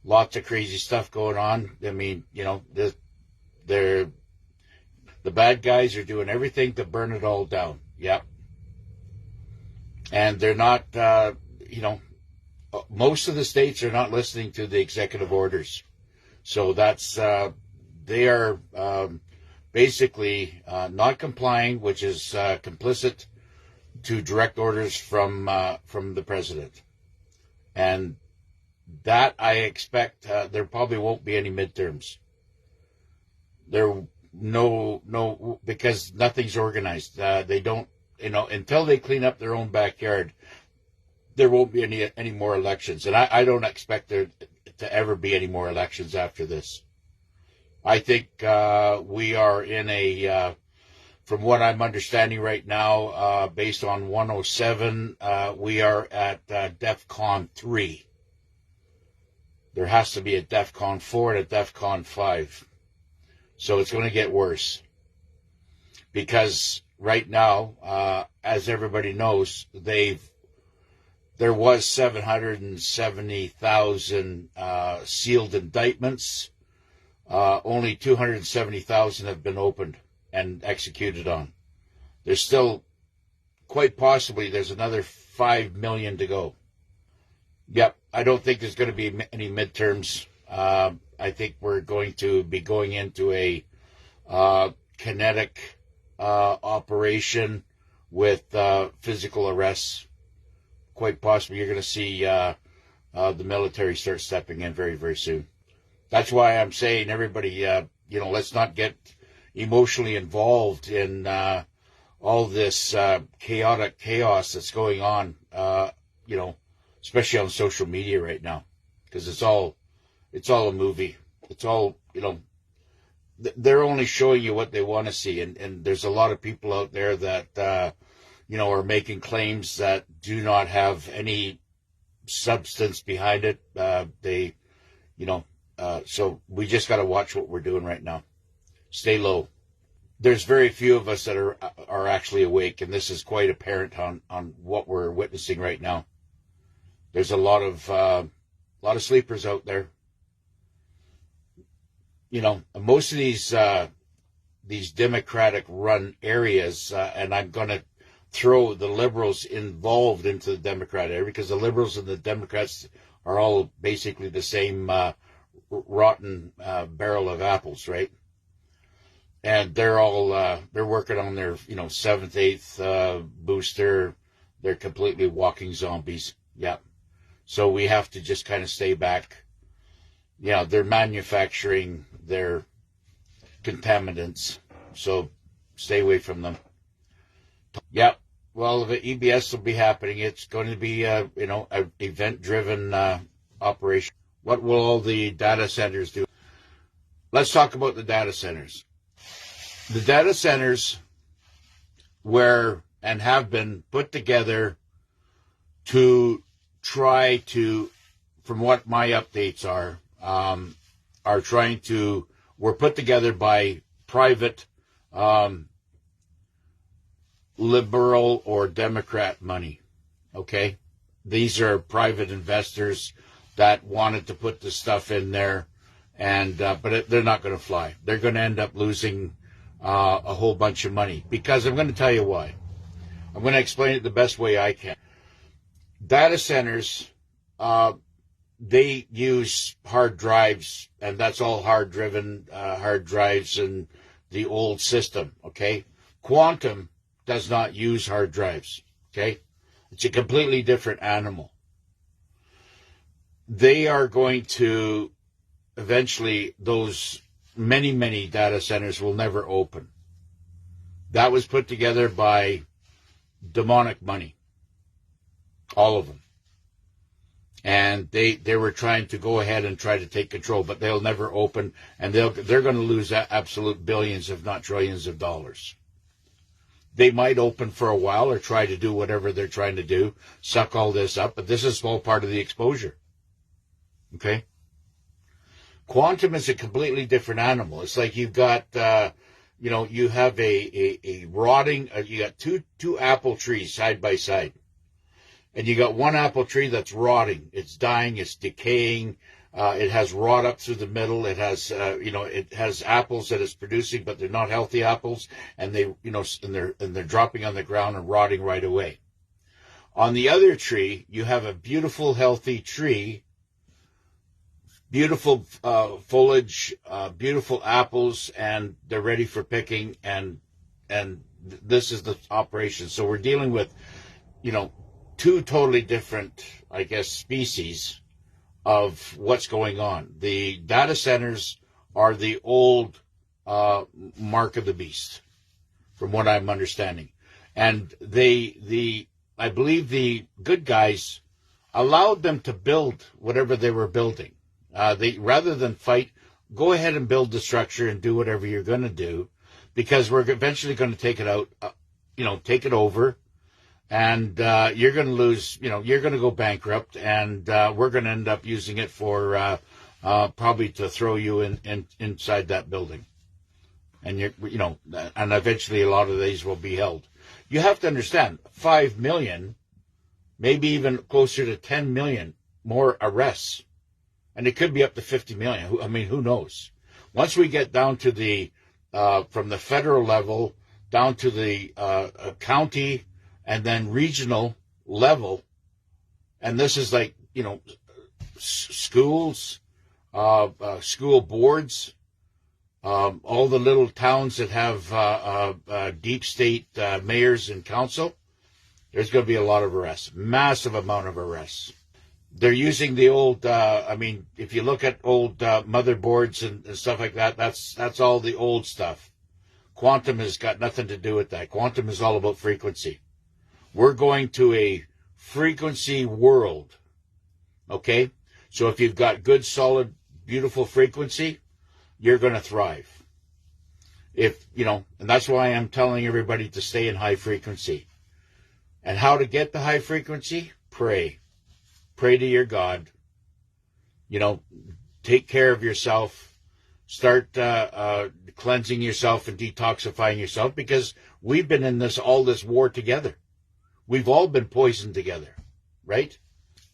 lots of crazy stuff going on. I mean, they're the bad guys are doing everything to burn it all down. Yep. And they're not, most of the states are not listening to the executive orders. So that's, they are basically not complying, which is complicit to direct orders from the president. And that I expect there probably won't be any midterms. Because nothing's organized. They don't, until they clean up their own backyard, there won't be any more elections. And I don't expect there to ever be any more elections after this. I think we are in from what I'm understanding right now, based on 107, we are at DEFCON 3. There has to be a DEFCON 4 and a DEFCON 5. So it's going to get worse. Because right now, as everybody knows, there was 770,000 sealed indictments. Only 270,000 have been opened and executed on. There's still, quite possibly, there's another 5 million to go. Yep, I don't think there's going to be any midterms. I think we're going to be going into a kinetic operation with physical arrests. Quite possibly you're going to see the military start stepping in very, very soon. That's why I'm saying, everybody, let's not get emotionally involved in all this chaotic chaos that's going on, especially on social media right now, because it's all a movie. It's all, they're only showing you what they want to see. And there's a lot of people out there that, are making claims that do not have any substance behind it. So we just got to watch what we're doing right now. Stay low. There's very few of us that are actually awake, and this is quite apparent on what we're witnessing right now. There's a lot of sleepers out there. Most of these Democratic-run areas, and I'm going to throw the liberals involved into the Democrat area, because the liberals and the Democrats are all basically the same rotten barrel of apples, right? And they're all they're working on their seventh, eighth booster. They're completely walking zombies. Yeah. So we have to just kind of stay back. They're manufacturing their contaminants, so stay away from them. Yeah. Well, the EBS will be happening. It's going to be an event-driven operation. What will all the data centers do? Let's talk about the data centers. The data centers were and have been put together to try to, from what my updates were put together by private liberal or Democrat money. Okay? These are private investors that wanted to put this stuff in there, and but they're not going to fly. They're going to end up losing a whole bunch of money, because I'm going to tell you why. I'm going to explain it the best way I can. Data centers, they use hard drives, and that's all hard drives in the old system, okay? Quantum does not use hard drives, okay? It's a completely different animal. They are going to, eventually, those many, many data centers will never open. That was put together by demonic money. All of them. And they were trying to go ahead and try to take control, but they'll never open, and they're going to lose absolute billions, if not trillions of dollars. They might open for a while or try to do whatever they're trying to do, suck all this up, but this is all part of the exposure. Okay? Quantum is a completely different animal. It's like you've got, you have a rotting, you got two apple trees side by side. And you got one apple tree that's rotting. It's dying, it's decaying, It has rot up through the middle. It has, it has apples that it's producing, but they're not healthy apples, and they're dropping on the ground and rotting right away. On the other tree, you have a beautiful, healthy tree, beautiful foliage, beautiful apples, and they're ready for picking. And this is the operation. So we're dealing with, two totally different, I guess, species of what's going on. The data centers are the old mark of the beast, from what I'm understanding. And I believe the good guys allowed them to build whatever they were building. They, rather than fight, go ahead and build the structure and do whatever you're going to do, because we're eventually going to take it out, take it over. And you're going to lose, you're going to go bankrupt, and we're going to end up using it for probably to throw you inside that building. And and eventually a lot of these will be held. You have to understand, 5 million, maybe even closer to 10 million more arrests, and it could be up to 50 million. I mean, who knows? Once we get down to the from the federal level down to the county and then regional level, and this is like, schools, school boards, all the little towns that have deep state mayors and council, there's going to be a lot of arrests, massive amount of arrests. They're using the old, if you look at old motherboards and stuff like that, that's all the old stuff. Quantum has got nothing to do with that. Quantum is all about frequency. We're going to a frequency world, okay? So if you've got good, solid, beautiful frequency, you're going to thrive. And that's why I'm telling everybody to stay in high frequency. And how to get the high frequency? Pray. Pray to your God. Take care of yourself. Start cleansing yourself and detoxifying yourself, because we've been in all this war together. We've all been poisoned together, right?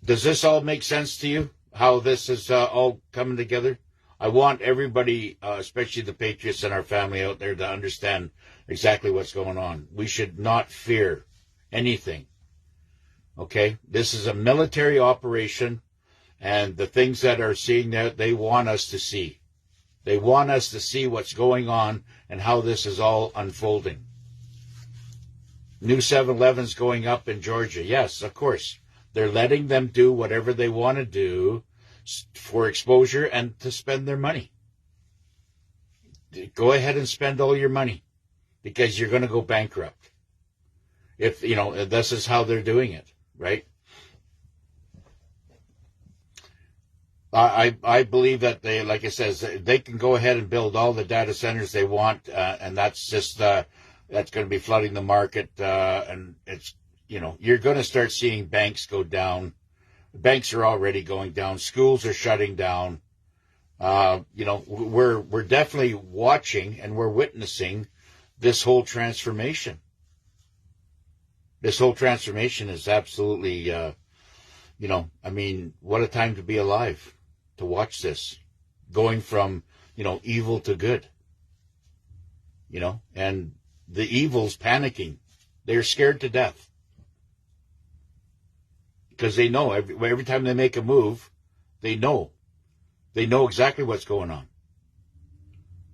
Does this all make sense to you, how this is all coming together? I want everybody, especially the patriots in our family out there, to understand exactly what's going on. We should not fear anything, okay? This is a military operation, and the things that are seeing there, they want us to see. They want us to see what's going on and how this is all unfolding. New 7-Eleven's going up in Georgia. Yes, of course. They're letting them do whatever they want to do for exposure and to spend their money. Go ahead and spend all your money, because you're going to go bankrupt. If, this is how they're doing it, right? I believe that they, like I said, they can go ahead and build all the data centers they want, and that's just... that's going to be flooding the market, and it's, you're going to start seeing banks go down. Banks are already going down. Schools are shutting down. We're definitely watching and we're witnessing this whole transformation. This whole transformation is absolutely, what a time to be alive, to watch this, going from, evil to good, and the evil's panicking. They're scared to death, because they know every time they make a move, they know exactly what's going on.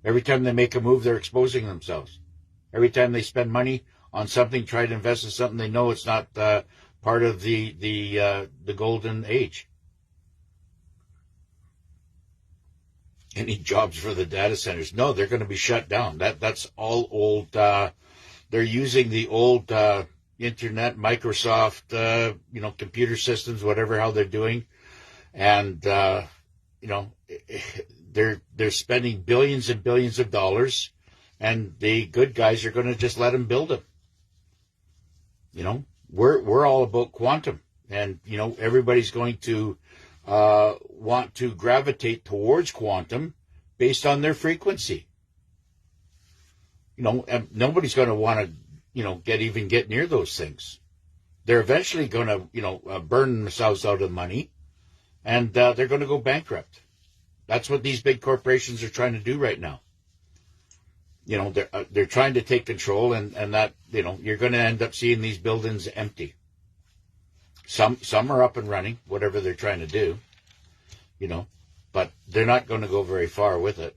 Every time they make a move, they're exposing themselves. Every time they spend money on something, try to invest in something, they know it's not part of the golden age. Any jobs for the data centers? No, they're going to be shut down. That's all old. They're using the old internet, Microsoft, computer systems, whatever how they're doing, and they're spending billions and billions of dollars, and the good guys are going to just let them build them. We're all about quantum, and everybody's going to want to gravitate towards quantum based on their frequency. And nobody's going to want to, get near those things. They're eventually going to, burn themselves out of money, and they're going to go bankrupt. That's what these big corporations are trying to do right now. They're trying to take control, and that, you're going to end up seeing these buildings empty. Some are up and running, whatever they're trying to do, but they're not going to go very far with it.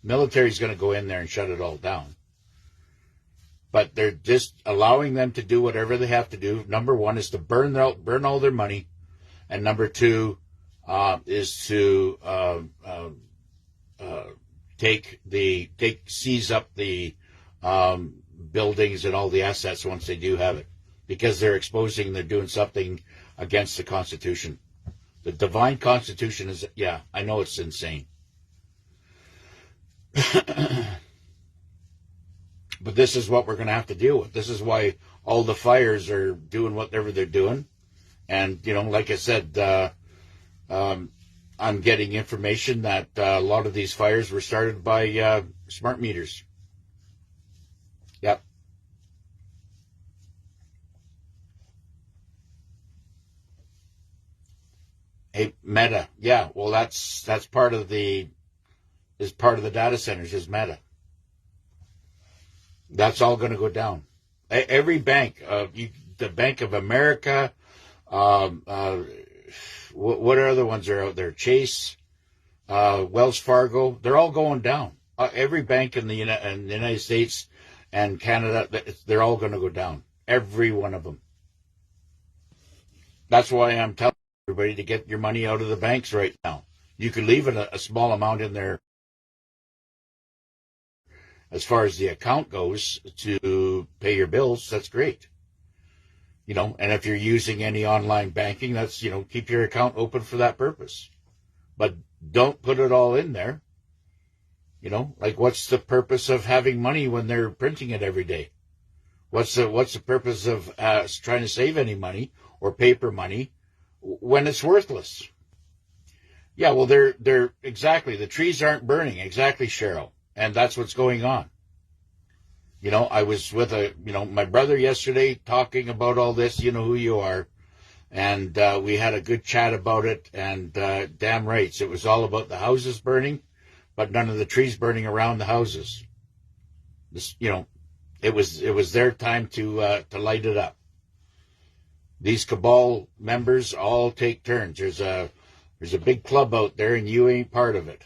Military's going to go in there and shut it all down. But they're just allowing them to do whatever they have to do. Number one is to burn all their money, and number two is to seize up the buildings and all the assets once they do have it, because they're doing something against the Constitution. The divine Constitution is, I know it's insane. But this is what we're going to have to deal with. This is why all the fires are doing whatever they're doing. And, like I said, I'm getting information that a lot of these fires were started by smart meters. Yep. Hey, Meta. Yeah, well, that's part of the data centers is Meta. That's all going to go down. Every bank, the Bank of America, what other ones are out there? Chase, Wells Fargo, they're all going down. Every bank in the United States and Canada, they're all going to go down. Every one of them. That's why I'm telling everybody to get your money out of the banks right now. You can leave a small amount in there as far as the account goes to pay your bills. That's great. And if you're using any online banking, that's, keep your account open for that purpose. But don't put it all in there. Like, what's the purpose of having money when they're printing it every day? What's the purpose of trying to save any money or paper money when it's worthless? Yeah, well, they're exactly, the trees aren't burning. Exactly, Cheryl. And that's what's going on. I was with my brother yesterday talking about all this, who you are. And we had a good chat about it. And damn right, it was all about the houses burning, but none of the trees burning around the houses. It was their time to light it up. These cabal members all take turns. There's a big club out there, and you ain't part of it.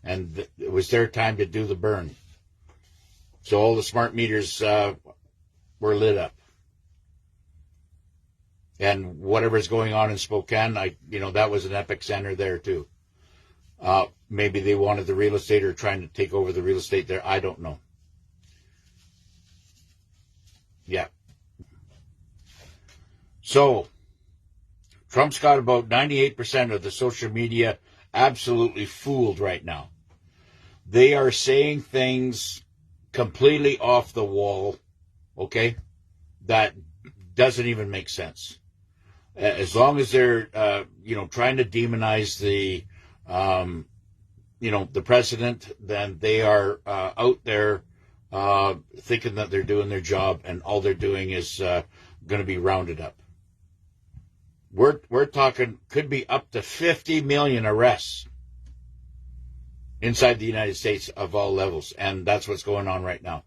And it was their time to do the burn. So all the smart meters were lit up. And whatever's going on in Spokane, that was an epicenter there too. Maybe they wanted the real estate or trying to take over the real estate there. I don't know. Yeah. So Trump's got about 98% of the social media absolutely fooled right now. They are saying things completely off the wall, okay, that doesn't even make sense. As long as they're, trying to demonize the president, then they are out there thinking that they're doing their job, and all they're doing is going to be rounded up. We're talking could be up to 50 million arrests inside the United States of all levels, and that's what's going on right now.